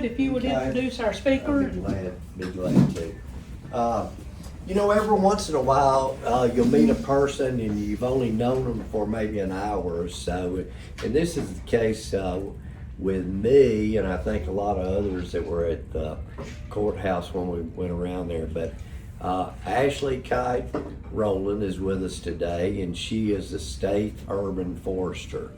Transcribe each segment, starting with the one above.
Kite, if you would introduce our speaker. Be glad to. You know, every once in a while, you'll meet a person and you've only known them for maybe an hour or so. And this is the case with me, and I think a lot of others that were at the courthouse when we went around there. But Ashley Kite Rowland is with us today, and she is the state urban forester.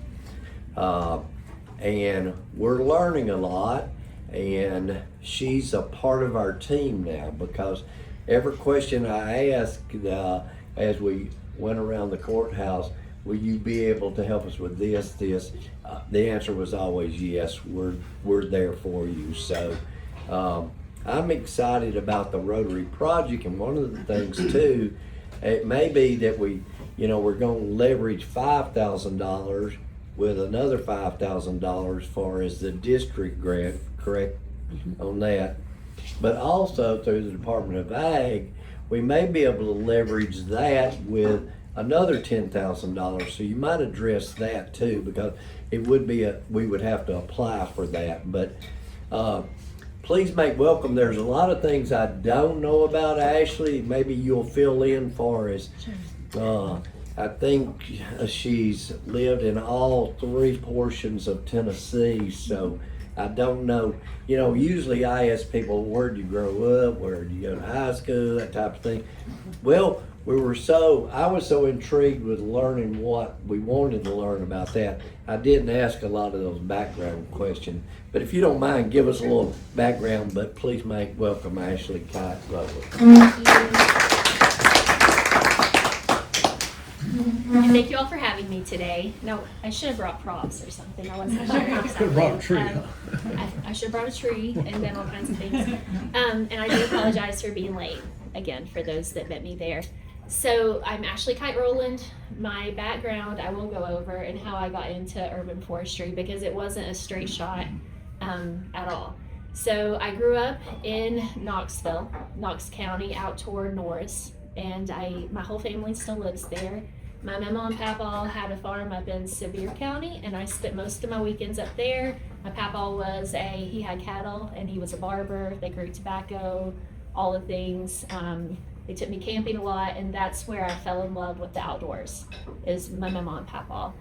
And we're learning a lot, and she's a part of our team now, because every question I asked as we went around the courthouse, will you be able to help us with this? The answer was always yes, we're there for you. So I'm excited about the Rotary project, and one of the things too, it may be that we're going to leverage $5,000 with another $5,000 as far as the district grant, correct, on that. But also through the Department of Ag, we may be able to leverage that with another $10,000. So you might address that too, because it would be we would have to apply for that. But please make welcome. There's a lot of things I don't know about Ashley. Maybe you'll fill in for us. I think she's lived in all three portions of Tennessee, so I don't know. You know, usually I ask people, where did you grow up? Where did you go to high school? That type of thing. Well, I was so intrigued with learning what we wanted to learn about that. I didn't ask a lot of those background questions. But if you don't mind, give us a little background, but please make welcome Ashley Kite Rowland. And thank you all for having me today. No, I should have brought props or something. I wasn't sure exactly. Brought a tree. I should have brought a tree and then all kinds of things. And I do apologize for being late, again, for those that met me there. So I'm Ashley Kite Rowland. My background I will go over, and how I got into urban forestry, because it wasn't a straight shot at all. So I grew up in Knoxville, Knox County, out toward Norris, and my whole family still lives there. My mama and papa had a farm up in Sevier County, and I spent most of my weekends up there. My papa he had cattle, and he was a barber. They grew tobacco, all the things. They took me camping a lot, and that's where I fell in love with the outdoors, is my mama and papa.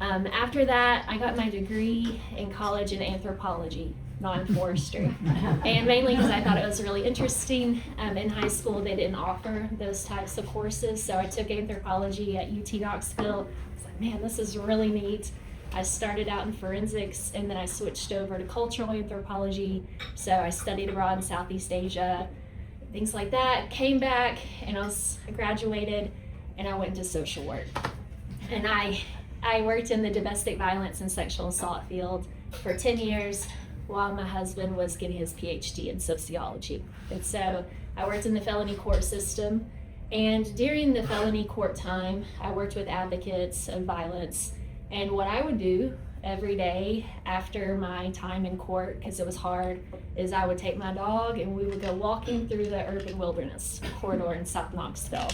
After that, I got my degree in college in anthropology, not in forestry. And mainly because I thought it was really interesting. In high school, they didn't offer those types of courses, so I took anthropology at UT Knoxville. I was like, man, this is really neat. I started out in forensics, and then I switched over to cultural anthropology. So I studied abroad in Southeast Asia, things like that. Came back, and I graduated, and I went into social work. And I worked in the domestic violence and sexual assault field for 10 years while my husband was getting his PhD in sociology. And so I worked in the felony court system. And during the felony court time, I worked with advocates of violence. And what I would do every day after my time in court, because it was hard, is I would take my dog and we would go walking through the urban wilderness corridor in South Knoxville,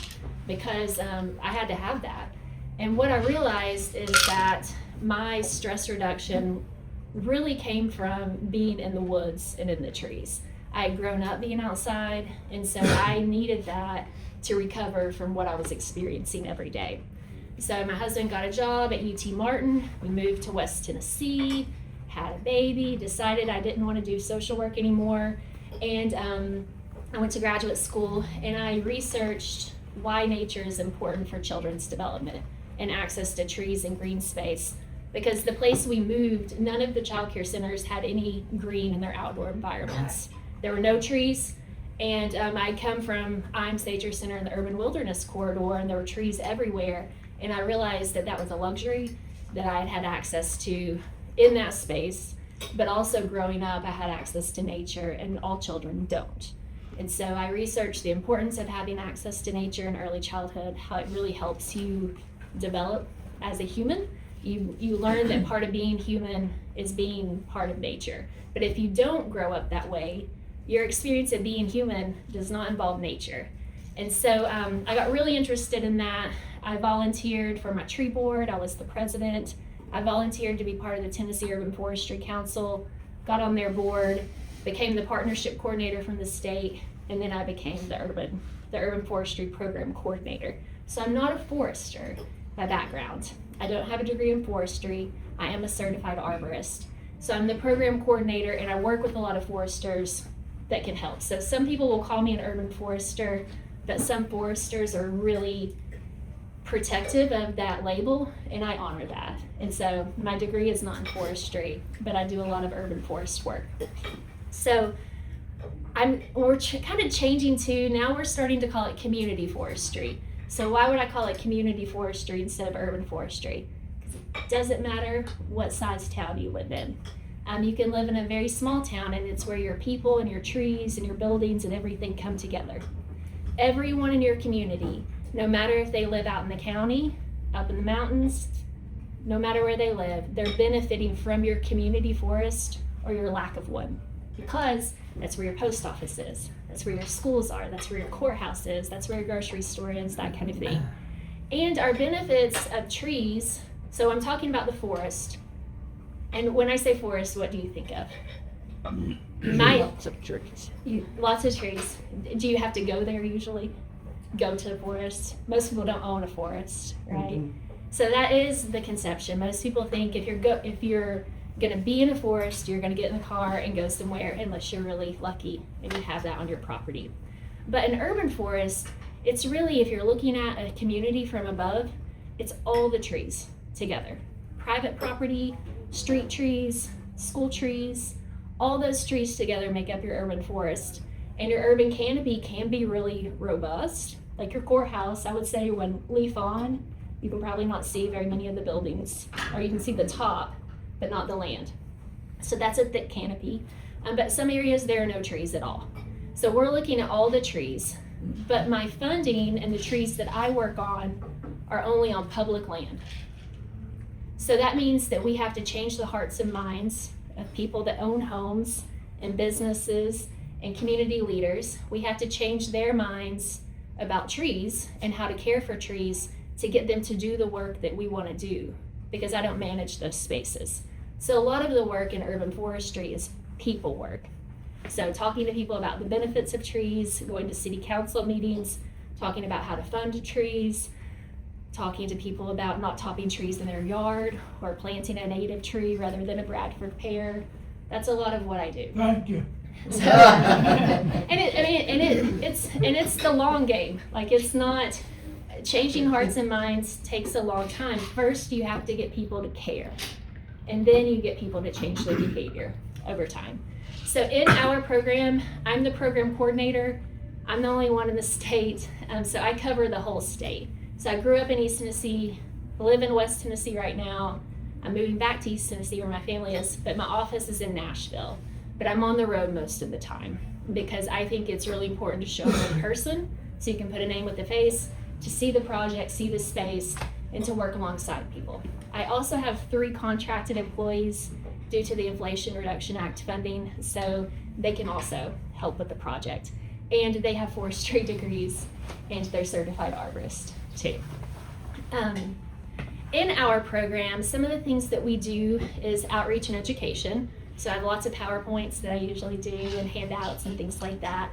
because I had to have that. And what I realized is that my stress reduction really came from being in the woods and in the trees. I had grown up being outside, and so I needed that to recover from what I was experiencing every day. So my husband got a job at UT Martin. We moved to West Tennessee, had a baby, decided I didn't want to do social work anymore. And I went to graduate school, and I researched why nature is important for children's development and access to trees and green space. Because the place we moved, none of the child care centers had any green in their outdoor environments. There were no trees. And I come from Imes Nature Center in the urban wilderness corridor, and there were trees everywhere. And I realized that that was a luxury that I had access to in that space. But also growing up, I had access to nature, and all children don't. And so I researched the importance of having access to nature in early childhood, how it really helps you develop as a human. You learn that part of being human is being part of nature. But if you don't grow up that way, your experience of being human does not involve nature. And so I got really interested in that. I volunteered for my tree board. I was the president. I volunteered to be part of the Tennessee Urban Forestry Council, got on their board, became the partnership coordinator from the state, and then I became the urban forestry program coordinator. So I'm not a forester by background. I don't have a degree in forestry. I am a certified arborist. So I'm the program coordinator, and I work with a lot of foresters that can help. So some people will call me an urban forester, but some foresters are really protective of that label, and I honor that. And so my degree is not in forestry, but I do a lot of urban forest work. So we're kind of changing to, now we're starting to call it community forestry. So why would I call it community forestry instead of urban forestry? Because it doesn't matter what size town you live in. You can live in a very small town, and it's where your people and your trees and your buildings and everything come together. Everyone in your community, no matter if they live out in the county, up in the mountains, no matter where they live, they're benefiting from your community forest or your lack of one, because that's where your post office is, that's where your schools are, that's where your courthouse is, that's where your grocery store is, that kind of thing. And our benefits of trees, so I'm talking about the forest, and when I say forest, what do you think of? Lots of trees. Lots of trees. Do you have to go there usually? Go to the forest? Most people don't own a forest, right? Mm-hmm. So that is the conception. Most people think if you're going to be in a forest, you're going to get in the car and go somewhere, unless you're really lucky and you have that on your property. But an urban forest, it's really, if you're looking at a community from above, it's all the trees together. Private property, street trees, school trees, all those trees together make up your urban forest. And your urban canopy can be really robust. Like your courthouse, I would say when leaf on, you can probably not see very many of the buildings, or you can see the top, but not the land. So that's a thick canopy. But some areas there are no trees at all. So we're looking at all the trees, but my funding and the trees that I work on are only on public land. So that means that we have to change the hearts and minds of people that own homes and businesses and community leaders. We have to change their minds about trees and how to care for trees to get them to do the work that we want to do, because I don't manage those spaces. So a lot of the work in urban forestry is people work. So talking to people about the benefits of trees, going to city council meetings, talking about how to fund trees, talking to people about not topping trees in their yard or planting a native tree rather than a Bradford pear. That's a lot of what I do. Thank you. So, it's the long game. Like, it's not, changing hearts and minds takes a long time. First, you have to get people to care, and then you get people to change their behavior over time. So in our program, I'm the program coordinator. I'm the only one in the state, so I cover the whole state. So I grew up in East Tennessee, live in West Tennessee right now. I'm moving back to East Tennessee where my family is, but my office is in Nashville. But I'm on the road most of the time because I think it's really important to show up in person so you can put a name with the face, to see the project, see the space, and to work alongside people. I also have 3 contracted employees due to the Inflation Reduction Act funding, so they can also help with the project. And they have forestry degrees, and they're certified arborists too. In our program, some of the things that we do is outreach and education. So I have lots of PowerPoints that I usually do and handouts and things like that.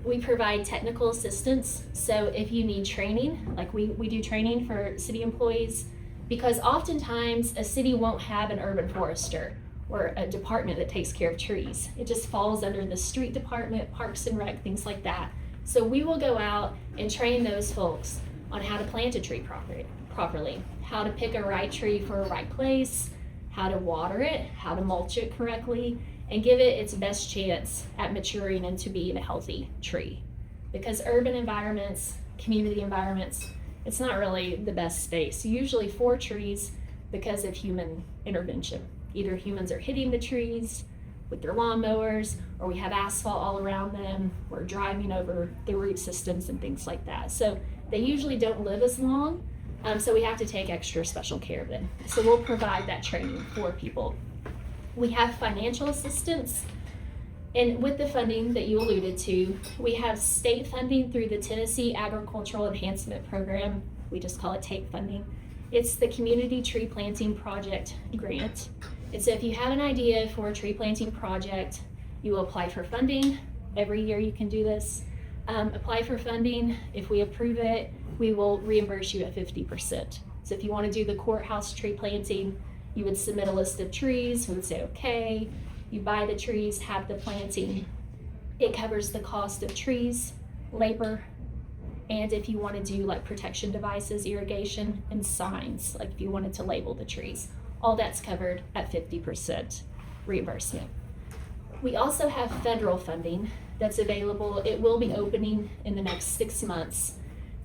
We provide technical assistance. So if you need training, like we do training for city employees, because oftentimes a city won't have an urban forester or a department that takes care of trees. It just falls under the street department, parks and rec, things like that. So we will go out and train those folks on how to plant a tree properly, how to pick a right tree for a right place, how to water it, how to mulch it correctly, and give it its best chance at maturing into being a healthy tree. Because urban environments, community environments, it's not really the best space, usually for trees, because of human intervention. Either humans are hitting the trees with their lawnmowers, or we have asphalt all around them, we're driving over the root systems and things like that. So they usually don't live as long, so we have to take extra special care of them. So we'll provide that training for people. We have financial assistance, and with the funding that you alluded to, we have state funding through the Tennessee Agricultural Enhancement Program. We just call it TAPE funding. It's the Community Tree Planting Project grant. And so if you have an idea for a tree planting project You will apply for funding. Every year you can do this. Apply for funding. If we approve it, we will reimburse you at 50%. So if you want to do the courthouse tree planting, you would submit a list of trees. We would say, okay, you buy the trees, have the planting. It covers the cost of trees, labor, and if you want to do like protection devices, irrigation, and signs, like if you wanted to label the trees, all that's covered at 50% reimbursement. We also have federal funding that's available. It will be opening in the next 6 months.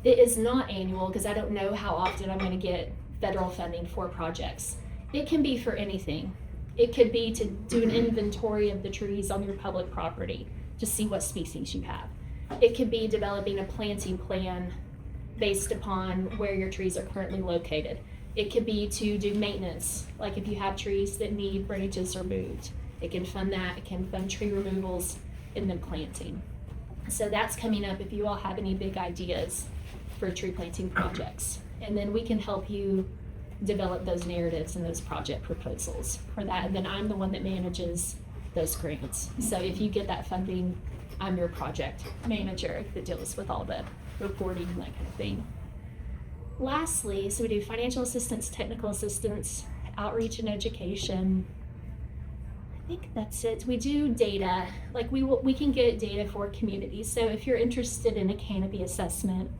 It is not annual because I don't know how often I'm going to get federal funding for projects. It can be for anything. It could be to do an inventory of the trees on your public property to see what species you have. It could be developing a planting plan based upon where your trees are currently located. It could be to do maintenance, like if you have trees that need branches removed. It can fund that. It can fund tree removals and then planting. So that's coming up if you all have any big ideas for tree planting projects. And then we can help you develop those narratives and those project proposals for that. And then I'm the one that manages those grants. So if you get that funding, I'm your project manager that deals with all the reporting and that kind of thing. Lastly, so we do financial assistance, technical assistance, outreach and education. I think that's it. We do data, like we can get data for communities. So if you're interested in a canopy assessment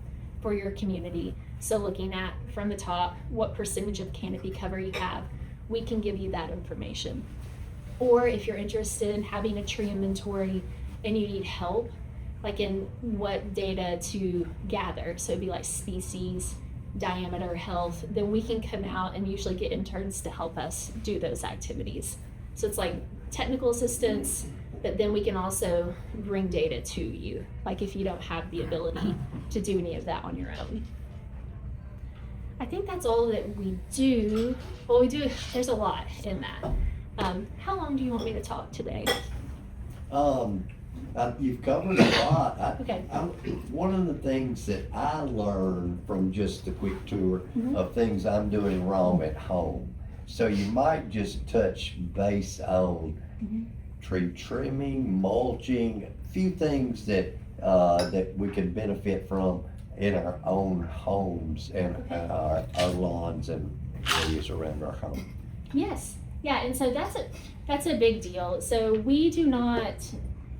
for your community, so looking at from the top, what percentage of canopy cover you have, we can give you that information. Or if you're interested in having a tree inventory and you need help, like in what data to gather, so it'd be like species, diameter, health, then we can come out and usually get interns to help us do those activities. So it's like technical assistance, but then we can also bring data to you, like if you don't have the ability to do any of that on your own. I think that's all that we do. Well, we do, there's a lot in that. How long do you want me to talk today? You've covered a lot. Okay. One of the things that I learned from just the quick tour of things I'm doing wrong at home. So you might just touch base on tree trimming, mulching, a few things that that we can benefit from in our own homes and our lawns and areas around our home. Yes. Yeah, and so that's a big deal. So we do not,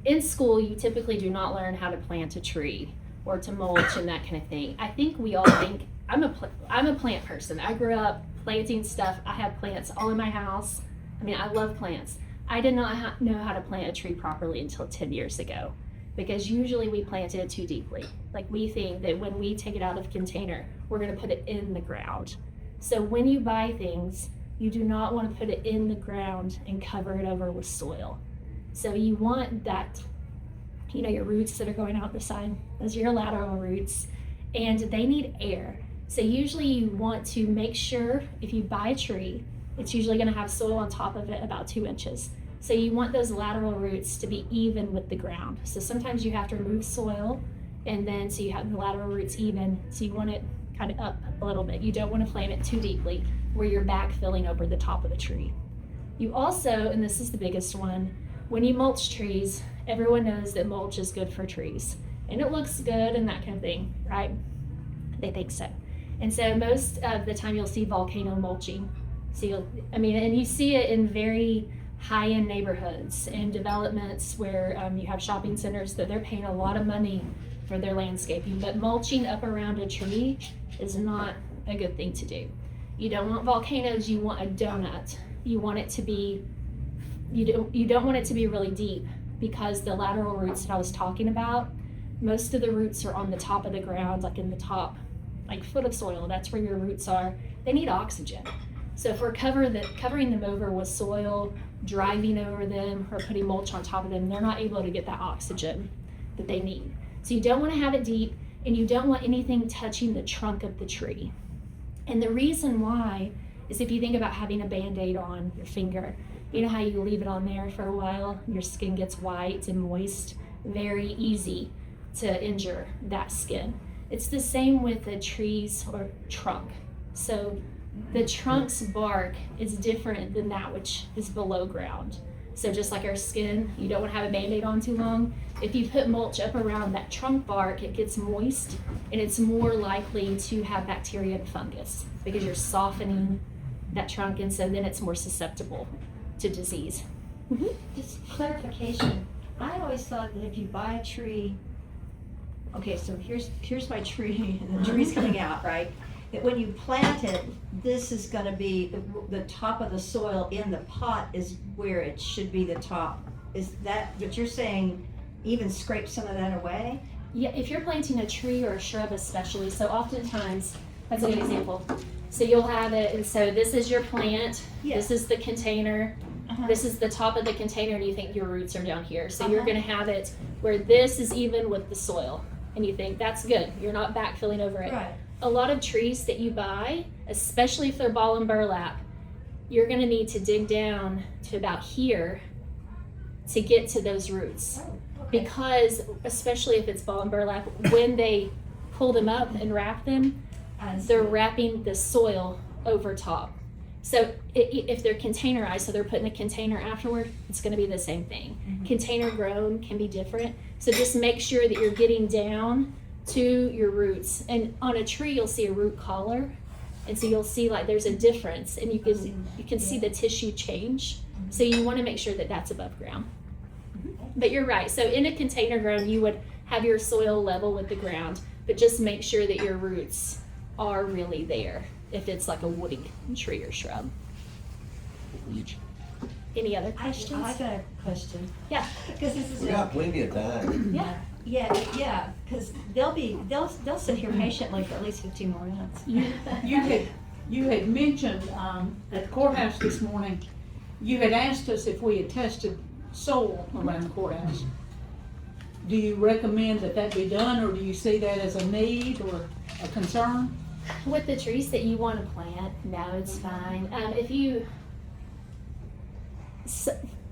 in school, you typically do not learn how to plant a tree or to mulch and that kind of thing. I think we all think, I'm a plant person. I grew up planting stuff. I have plants all in my house. I mean, I love plants. I did not know how to plant a tree properly until 10 years ago, because usually we planted it too deeply. Like we think that when we take it out of the container, we're gonna put it in the ground. So when you buy things, you do not want to put it in the ground and cover it over with soil. So you want that, you know, your roots that are going out the side, those are your lateral roots, and they need air. So usually you want to make sure if you buy a tree, it's usually gonna have soil on top of it about 2 inches. So you want those lateral roots to be even with the ground. So sometimes you have to remove soil, and then so you have the lateral roots even, so you want it kind of up a little bit. You don't want to plant it too deeply where you're backfilling over the top of the tree. You also, and this is the biggest one, when you mulch trees, everyone knows that mulch is good for trees. And it looks good and that kind of thing, right? They think so. And so most of the time you'll see volcano mulching. So and you see it in very high-end neighborhoods and developments where you have shopping centers that they're paying a lot of money for their landscaping, but mulching up around a tree is not a good thing to do. You don't want volcanoes, you want a donut. You want it to be, you don't want it to be really deep, because the lateral roots that I was talking about, most of the roots are on the top of the ground, like in the top, like foot of soil. That's where your roots are. They need oxygen. So if we're covering them over with soil, driving over them, or putting mulch on top of them, they're not able to get that oxygen that they need. So you don't want to have it deep, and you don't want anything touching the trunk of the tree. And the reason why is if you think about having a Band-Aid on your finger, you know how you leave it on there for a while, your skin gets white and moist, very easy to injure that skin. It's the same with the trees or trunk. So the trunk's bark is different than that which is below ground. So just like our skin, you don't want to have a Band-Aid on too long. If you put mulch up around that trunk bark, it gets moist and it's more likely to have bacteria and fungus because you're softening that trunk, and so then it's more susceptible to disease. Just clarification, I always thought that if you buy a tree, okay, so here's my tree, and the tree's coming out, right? That when you plant it, this is gonna be, the top of the soil in the pot is where it should be the top. Is that what you're saying, even scrape some of that away? Yeah, if you're planting a tree or a shrub especially, so oftentimes, that's an example. So you'll have it, and so this is your plant, this is the container, this is the top of the container, and you think your roots are down here. So you're gonna have it where this is even with the soil, and you think that's good, you're not backfilling over it. Right. A lot of trees that you buy, especially if they're ball and burlap, you're gonna need to dig down to about here to get to those roots. Because, especially if it's ball and burlap, when they pull them up and wrap them, they're wrapping the soil over top. So if they're containerized, so they're putting a container afterward, it's gonna be the same thing. Container grown can be different. So just make sure that you're getting down to your roots. And on a tree, you'll see a root collar. And so you'll see like there's a difference, and you can see the tissue change. So you wanna make sure that that's above ground. But you're right, so in a container grown, you would have your soil level with the ground, but just make sure that your roots are really there if it's like a woody tree or shrub. Any other questions? I got a question. Yeah. Because this is. We got plenty of time. Yeah, because they'll sit here patiently for at least 15 more minutes. You had mentioned at the courthouse this morning, you had asked us if we had tested soil around the courthouse. Do you recommend that be done, or do you see that as a need or a concern? With the trees that you want to plant, no, it's fine.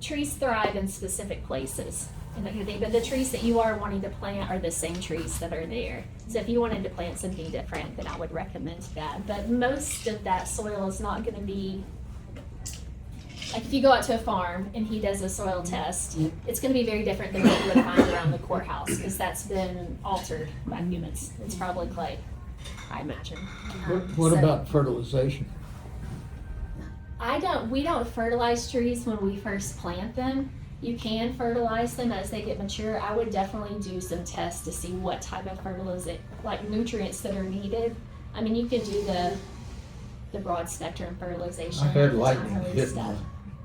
Trees thrive in specific places and that kind of thing, but the trees that you are wanting to plant are the same trees that are there. So if you wanted to plant something different, then I would recommend that. But most of that soil is not going to be, like if you go out to a farm and he does a soil test, it's going to be very different than what you would find around the courthouse, because that's been altered by humans. It's probably clay, I imagine. What So- about fertilization? we don't fertilize trees when we first plant them. You can fertilize them as they get mature. I would definitely do some tests to see what type of fertilizer, like nutrients that are needed. I mean, you can do the broad spectrum fertilization. I had lightning timely hit stuff. my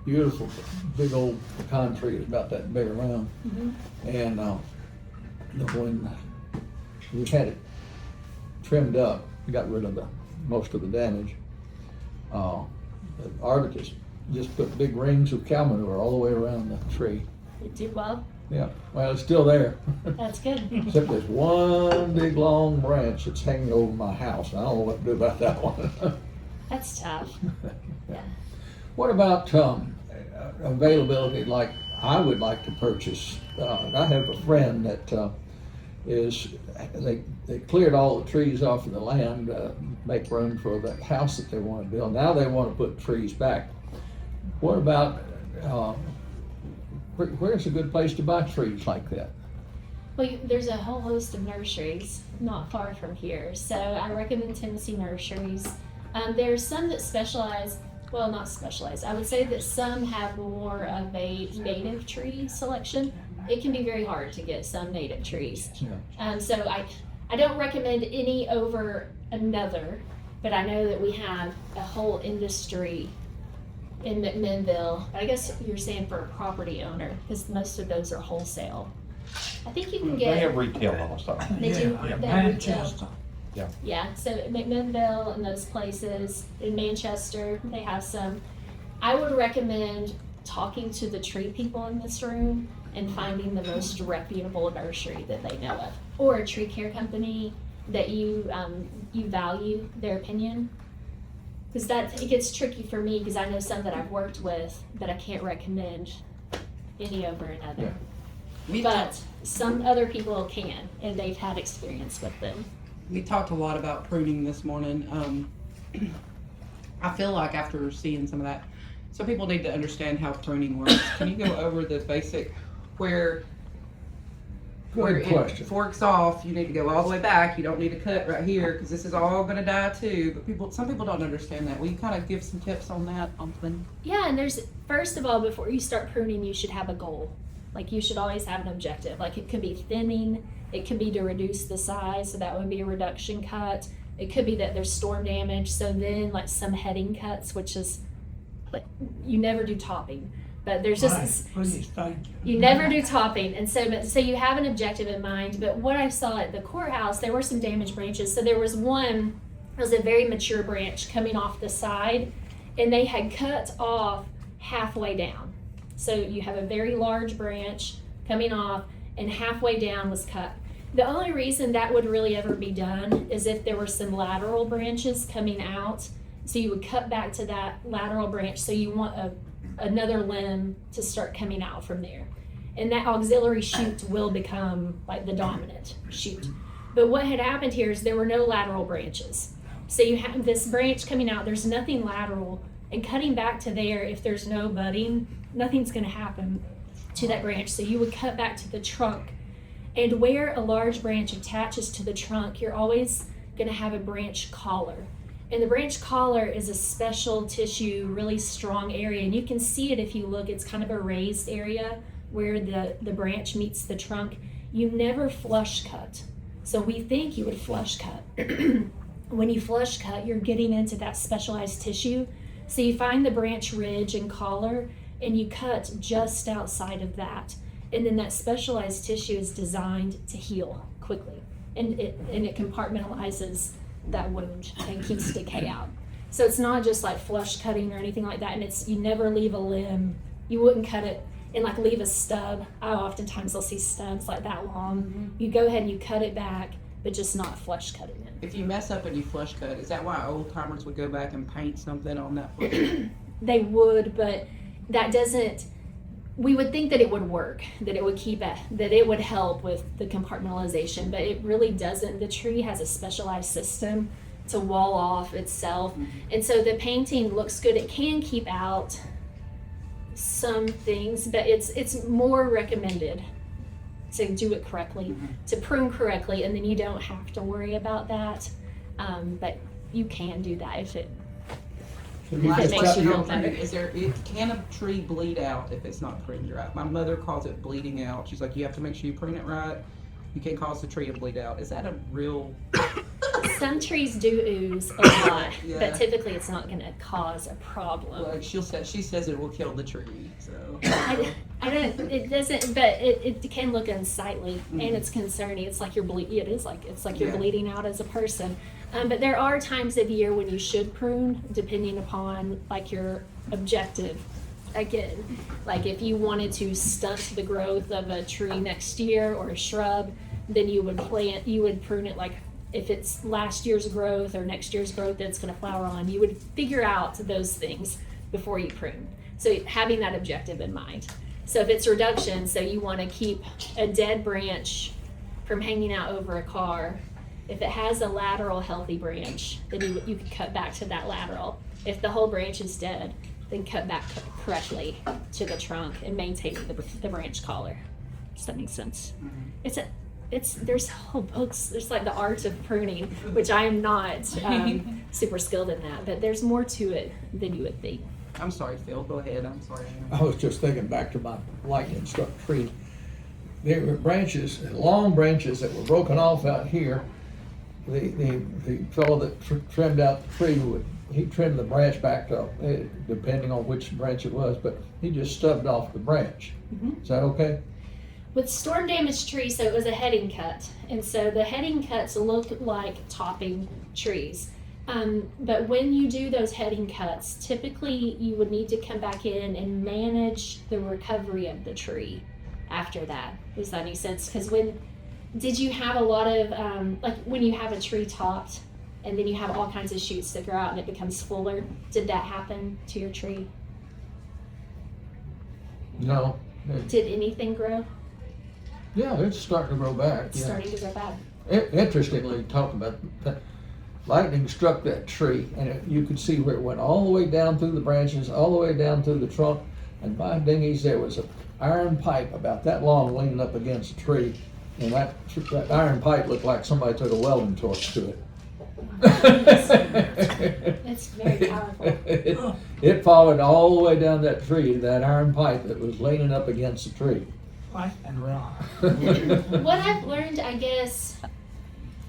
beautiful, big old pecan tree, it's about that big around. And when we had it trimmed up, we got rid of most of the damage. The arborist just put big rings of cow manure all the way around the tree. You do well. Yeah, well, it's still there. That's good. Except there's one big long branch that's hanging over my house. I don't know what to do about that one. That's tough. Yeah. What about availability? Like, I would like to purchase. I have a friend that they cleared all the trees off of the land, make room for the house that they want to build. Now they want to put trees back. What about where's a good place to buy trees like that? Well, there's a whole host of nurseries not far from here, so I recommend Tennessee nurseries. There's some that specialize, well, not specialize, I would say that some have more of a native tree selection. It can be very hard to get some native trees. Yeah. So I don't recommend any over another, but I know that we have a whole industry in McMinnville. I guess you're saying for a property owner, because most of those are wholesale. I think you can get. They have retail also. They do. Yeah. They have retail. Yeah. Yeah. So McMinnville and those places in Manchester, they have some. I would recommend talking to the tree people in this room and finding the most reputable nursery that they know of, or a tree care company that you value their opinion. Because it gets tricky for me, because I know some that I've worked with that I can't recommend any over another. Yeah. But some other people can, and they've had experience with them. We talked a lot about pruning this morning. I feel like after seeing some of that, some people need to understand how pruning works. Can you go over the basic where Good question. it forks off? You need to go all the way back. You don't need to cut right here because this is all going to die too. But some people don't understand that. Will you kind of give some tips on that? Yeah, and there's, first of all, before you start pruning, you should have a goal. Like, you should always have an objective. Like, it could be thinning, it could be to reduce the size, so that would be a reduction cut. It could be that there's storm damage, so then like some heading cuts, which is like, you never do topping, but there's just you never do topping, and so you have an objective in mind. But what I saw at the courthouse, there were some damaged branches. So there was one, it was a very mature branch coming off the side, and they had cut off halfway down. So you have a very large branch coming off, and halfway down was cut. The only reason that would really ever be done is if there were some lateral branches coming out. So you would cut back to that lateral branch, so you want another limb to start coming out from there. And that auxiliary shoot will become like the dominant shoot. But what had happened here is there were no lateral branches. So you have this branch coming out, there's nothing lateral, and cutting back to there, if there's no budding, nothing's gonna happen to that branch. So you would cut back to the trunk. And where a large branch attaches to the trunk, you're always gonna have a branch collar. And the branch collar is a special tissue, really strong area. And you can see it if you look, it's kind of a raised area where the branch meets the trunk. You never flush cut. So we think you would flush cut. When you flush cut, you're getting into that specialized tissue. So you find the branch ridge and collar, and you cut just outside of that. And then that specialized tissue is designed to heal quickly. And it compartmentalizes that wound and keeps decay out. So it's not just like flush cutting or anything like that. And it's, you never leave a limb. You wouldn't cut it and like leave a stub. Oftentimes I'll see stubs like that long. Mm-hmm. You go ahead and you cut it back, but just not flush cutting it. If you mess up and you flush cut, is that why old timers would go back and paint something on that flush? They would, but that doesn't, we would think that it would work, that it would keep it, that it would help with the compartmentalization, but it really doesn't. The tree has a specialized system to wall off itself. Mm-hmm. And so the painting looks good. It can keep out some things, but it's more recommended to do it correctly, mm-hmm. to prune correctly, and then you don't have to worry about that. But you can do that if it Last makes you feel question, better. Can a tree bleed out if it's not pruned right? My mother calls it bleeding out. She's like, you have to make sure you prune it right. You can't cause the tree to bleed out. Is that a real? Some trees do ooze a lot, Yeah. but typically it's not going to cause a problem. Well, she says it will kill the tree. So I don't. It doesn't, but it can look unsightly, Mm-hmm. and it's concerning. It's like you're bleeding. It is like it's like you're Yeah. bleeding out as a person. But there are times of year when you should prune, depending upon like your objective. Again, like if you wanted to stunt the growth of a tree next year or a shrub, then you would prune it. Like if it's last year's growth or next year's growth that's going to flower on, you would figure out those things before you prune. So having that objective in mind. So if it's reduction, so you want to keep a dead branch from hanging out over a car. If it has a lateral healthy branch, then you could cut back to that lateral. If the whole branch is dead, then cut back correctly to the trunk and maintain the branch collar. Does that make sense? Mm-hmm. There's whole books. There's like the art of pruning, which I am not super skilled in that, but there's more to it than you would think. I'm sorry, Phil. Go ahead. I'm sorry. I was just thinking back to my lightning struck tree. There were branches, long branches that were broken off out here. The fellow that trimmed out the tree he trimmed the branch back up, depending on which branch it was, but he just stubbed off the branch. Mm-hmm. Is that okay? With storm damaged trees, so it was a heading cut, and so the heading cuts look like topping trees. But when you do those heading cuts, typically you would need to come back in and manage the recovery of the tree after that. Does that make sense? Because did you have a lot of, like when you have a tree topped and then you have all kinds of shoots that grow out and it becomes fuller, did that happen to your tree? No. Did anything grow? Yeah, it's starting to grow back. It's starting to grow back. Interestingly, talk about that. lightning struck that tree, and you could see where it went all the way down through the branches, all the way down through the trunk, and by dingies, there was an iron pipe about that long leaning up against the tree, and that iron pipe looked like somebody took a welding torch to it. It's very powerful. It followed all the way down that tree, that iron pipe that was leaning up against the tree. And wrong. What I've learned, I guess,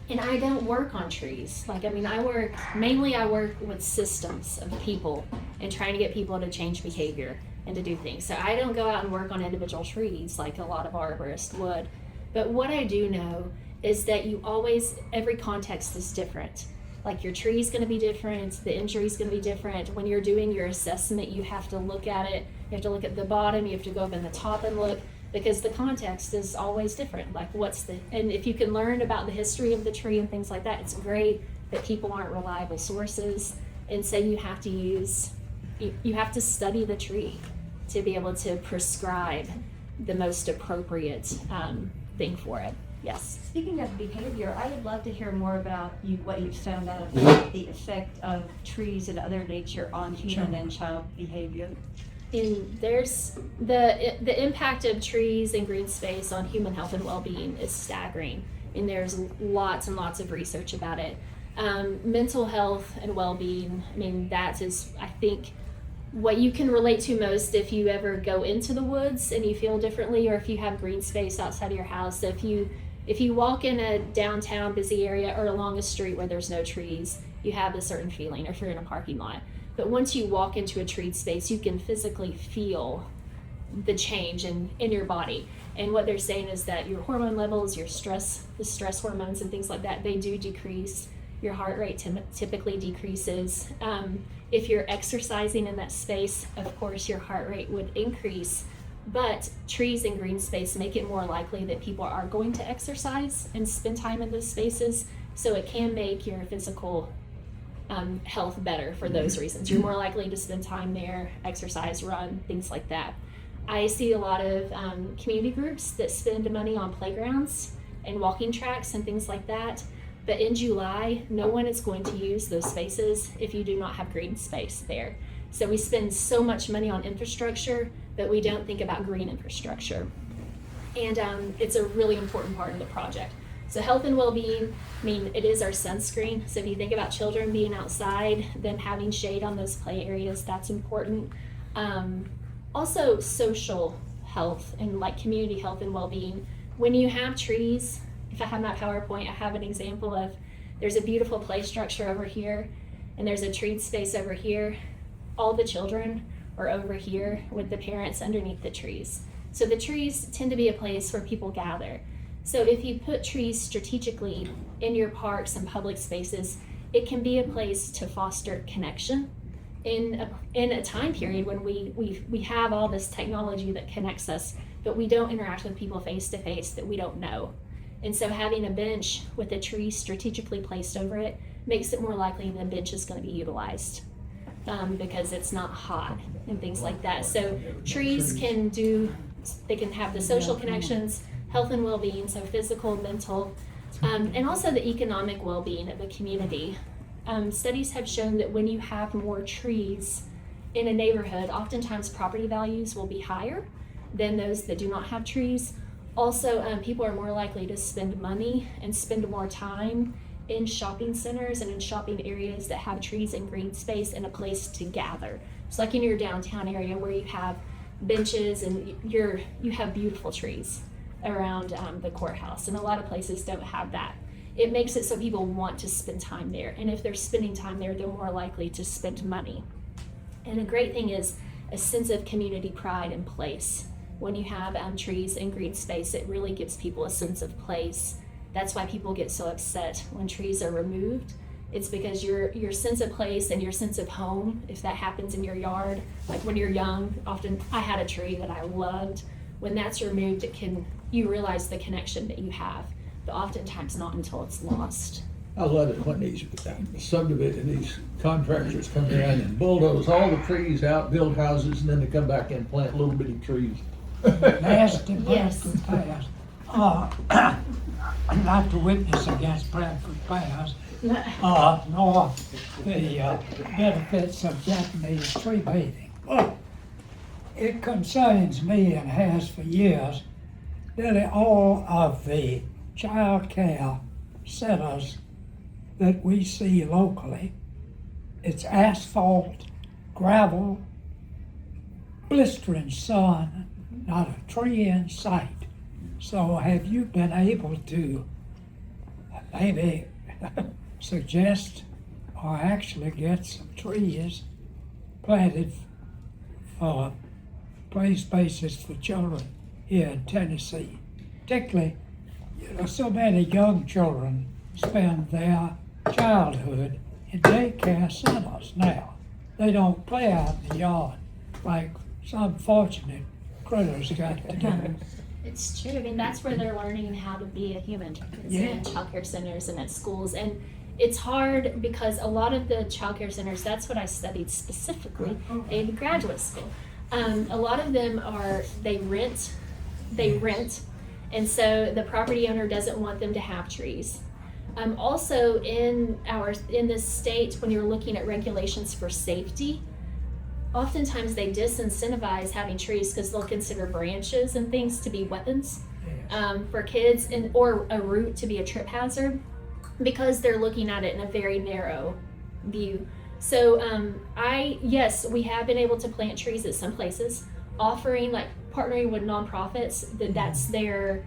and I don't work on trees. Like, I mean, I work with systems of people and trying to get people to change behavior and to do things. So I don't go out and work on individual trees like a lot of arborists would. But what I do know is that every context is different. Like, your tree is going to be different, the injury is going to be different. When you're doing your assessment, you have to look at it. You have to look at the bottom, you have to go up in the top and look, because the context is always different. Like, and if you can learn about the history of the tree and things like that, it's great, but people aren't reliable sources. And so you have to study the tree to be able to prescribe the most appropriate thing for it. Yes. Speaking of behavior, I would love to hear more about what you've found out about the effect of trees and other nature on human and child behavior. And there's the impact of trees and green space on human health and well-being is staggering, and there's lots and lots of research about it. Mental health and well-being, I mean, that is, I think, what you can relate to most if you ever go into the woods and you feel differently, or if you have green space outside of your house. If you walk in a downtown busy area or along a street where there's no trees, you have a certain feeling, or if you're in a parking lot. But once you walk into a treed space, you can physically feel the change in your body. And what they're saying is that your hormone levels, the stress hormones and things like that, they do decrease. Your heart rate typically decreases. If you're exercising in that space, of course, your heart rate would increase. But trees and green space make it more likely that people are going to exercise and spend time in those spaces. So it can make your physical health better for those reasons. You're more likely to spend time there, exercise, run, things like that. I see a lot of community groups that spend money on playgrounds and walking tracks and things like that. But in July, no one is going to use those spaces if you do not have green space there. So we spend so much money on infrastructure, but we don't think about green infrastructure. And it's a really important part of the project. So health and well-being, I mean, it is our sunscreen. So if you think about children being outside, them having shade on those play areas, that's important. Also social health and like community health and well-being. When you have trees, if I have my PowerPoint, I have an example of, there's a beautiful play structure over here, and there's a treed space over here. All the children are over here with the parents underneath the trees. So the trees tend to be a place where people gather. So if you put trees strategically in your parks and public spaces, it can be a place to foster connection in a time period when we have all this technology that connects us, but we don't interact with people face to face that we don't know. And so having a bench with a tree strategically placed over it makes it more likely the bench is going to be utilized because it's not hot and things like that. So trees can have the social connections, health and well-being, so physical, mental, and also the economic well-being of the community. Studies have shown that when you have more trees in a neighborhood, oftentimes property values will be higher than those that do not have trees. Also, people are more likely to spend money and spend more time in shopping centers and in shopping areas that have trees and green space and a place to gather. It's like in your downtown area where you have benches and you have beautiful trees around the courthouse, and a lot of places don't have that. It makes it so people want to spend time there, and if they're spending time there, they're more likely to spend money. And a great thing is a sense of community pride and place. When you have trees and green space, it really gives people a sense of place. That's why people get so upset when trees are removed. It's because your sense of place and your sense of home, if that happens in your yard, like when you're young, often I had a tree that I loved. When that's removed, you realize the connection that you have, but oftentimes not until it's lost. I love it when these these contractors come in and bulldoze all the trees out, build houses, and then they come back and plant little bitty trees. Nasty Yes. person fast. not to witness against Bradford Pass, nor the benefits of Japanese tree bathing. But it concerns me, and has for years, nearly all of the child care centers that we see locally. It's asphalt, gravel, blistering sun, not a tree in sight. So have you been able to maybe suggest or actually get some trees planted for play spaces for children here in Tennessee? Particularly, so many young children spend their childhood in daycare centers now. They don't play out in the yard like some fortunate critters got to do. It's true. I mean, that's where they're learning how to be a human. It's in childcare centers and at schools. And it's hard because a lot of the childcare centers, that's what I studied specifically in graduate school. A lot of them they rent. And so the property owner doesn't want them to have trees. Also in this state, when you're looking at regulations for safety, oftentimes they disincentivize having trees because they'll consider branches and things to be weapons for kids, or a root to be a trip hazard, because they're looking at it in a very narrow view. So yes, we have been able to plant trees at some places, offering, like partnering with nonprofits, that's their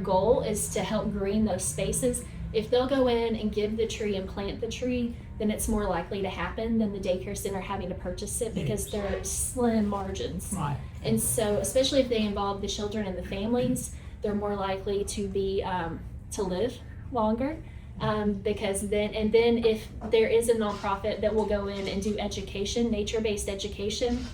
goal is to help green those spaces. If they'll go in and give the tree and plant the tree, then it's more likely to happen than the daycare center having to purchase it, because there are slim margins. Right. And so, especially if they involve the children and the families, they're more likely to be to live longer. Because then if there is a nonprofit that will go in and do education, nature-based education,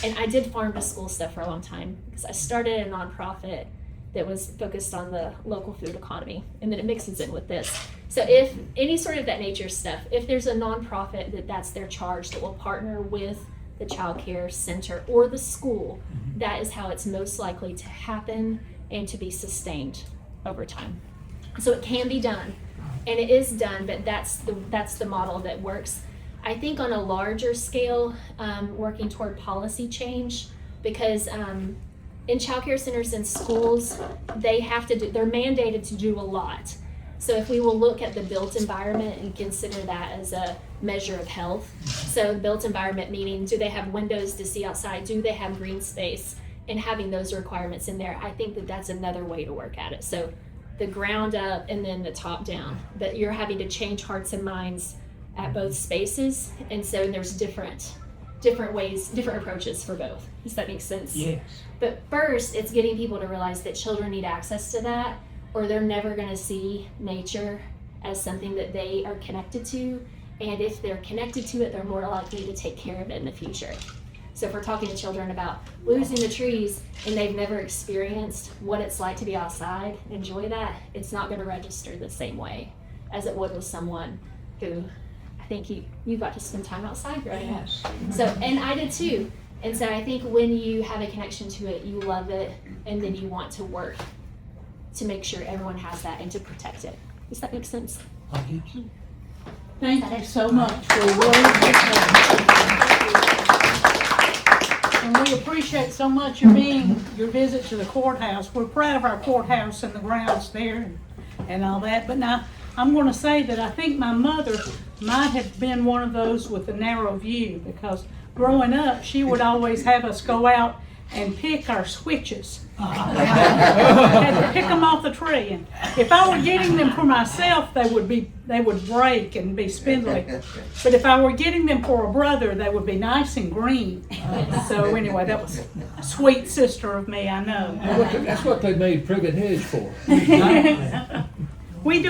and I did farm to school stuff for a long time because I started a nonprofit that was focused on the local food economy, and then it mixes in with this. So if any sort of that nature stuff, if there's a nonprofit that's their charge that will partner with the child care center or the school, that is how it's most likely to happen and to be sustained over time. So it can be done, and it is done, but that's the model that works. I think on a larger scale, working toward policy change, because in child care centers and schools, they're mandated to do a lot. So if we will look at the built environment and consider that as a measure of health, so built environment meaning, do they have windows to see outside? Do they have green space? And having those requirements in there, I think that's another way to work at it. So the ground up and then the top down, but you're having to change hearts and minds at both spaces. And so there's different ways, different approaches for both. Does that make sense? Yes. But first, it's getting people to realize that children need access to that, or they're never going to see nature as something that they are connected to. And if they're connected to it, they're more likely to take care of it in the future. So if we're talking to children about losing the trees and they've never experienced what it's like to be outside, enjoy that, it's not going to register the same way as it would with someone who, I think you got to spend time outside growing up. So, and I did too. And so I think when you have a connection to it, you love it, and then you want to work to make sure everyone has that and to protect it. Does that make sense? Thank you so much for your work. And we appreciate so much your visit to the courthouse. We're proud of our courthouse and the grounds there and all that. But now, I'm going to say that I think my mother might have been one of those with a narrow view, because growing up, she would always have us go out and pick our switches. Had to pick them off the tree, and if I were getting them for myself, they would break and be spindly. But if I were getting them for a brother, they would be nice and green. So anyway, that was a sweet sister of me, I know. That's what they made privet hedge for. We do